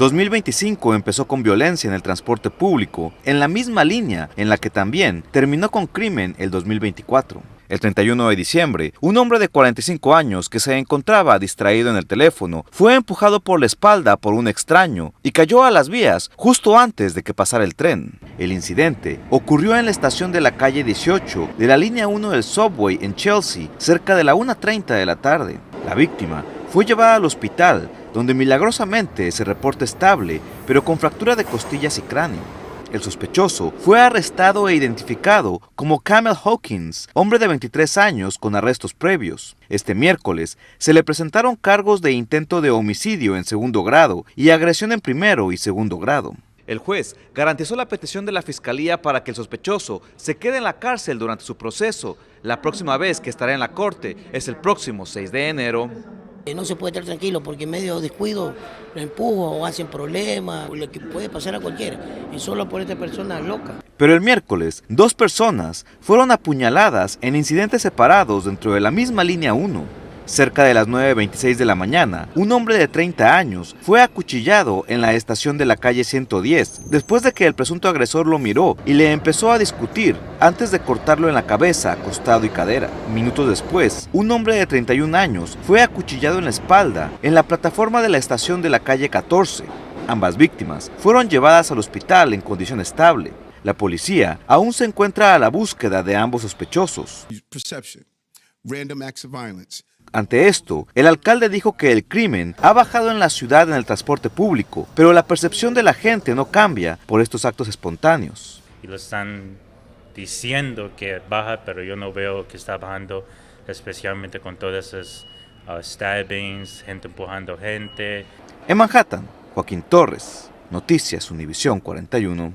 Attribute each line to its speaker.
Speaker 1: 2025 empezó con violencia en el transporte público, en la misma línea en la que también terminó con crimen el 2024. El 31 de diciembre, un hombre de 45 años que se encontraba distraído en el teléfono fue empujado por la espalda por un extraño y cayó a las vías justo antes de que pasara el tren. El incidente ocurrió en la estación de la calle 18 de la línea 1 del subway en Chelsea, cerca de la 1:30 de la tarde. La víctima fue llevada al hospital, donde milagrosamente se reporta estable, pero con fractura de costillas y cráneo. El sospechoso fue arrestado e identificado como Camel Hawkins, hombre de 23 años con arrestos previos. Este miércoles se le presentaron cargos de intento de homicidio en segundo grado y agresión en primero y segundo grado. El juez garantizó la petición de la fiscalía para que el sospechoso se quede en la cárcel durante su proceso. La próxima vez que estará en la corte es el próximo 6 de enero.
Speaker 2: No se puede estar tranquilo porque en medio descuido lo empujan o hacen problemas, lo que puede pasar a cualquiera, y solo por esta persona loca.
Speaker 1: Pero el miércoles, 2 personas fueron apuñaladas en incidentes separados dentro de la misma línea 1. Cerca de las 9:26 de la mañana, un hombre de 30 años fue acuchillado en la estación de la calle 110, después de que el presunto agresor lo miró y le empezó a discutir antes de cortarlo en la cabeza, costado y cadera. Minutos después, un hombre de 31 años fue acuchillado en la espalda en la plataforma de la estación de la calle 14. Ambas víctimas fueron llevadas al hospital en condición estable. La policía aún se encuentra a la búsqueda de ambos sospechosos. Ante esto, el alcalde dijo que el crimen ha bajado en la ciudad en el transporte público, pero la percepción de la gente no cambia por estos actos espontáneos.
Speaker 3: Y lo están diciendo que baja, pero yo no veo que está bajando, especialmente con todas esas stabbings, gente empujando gente.
Speaker 1: En Manhattan, Joaquín Torres, Noticias Univisión 41.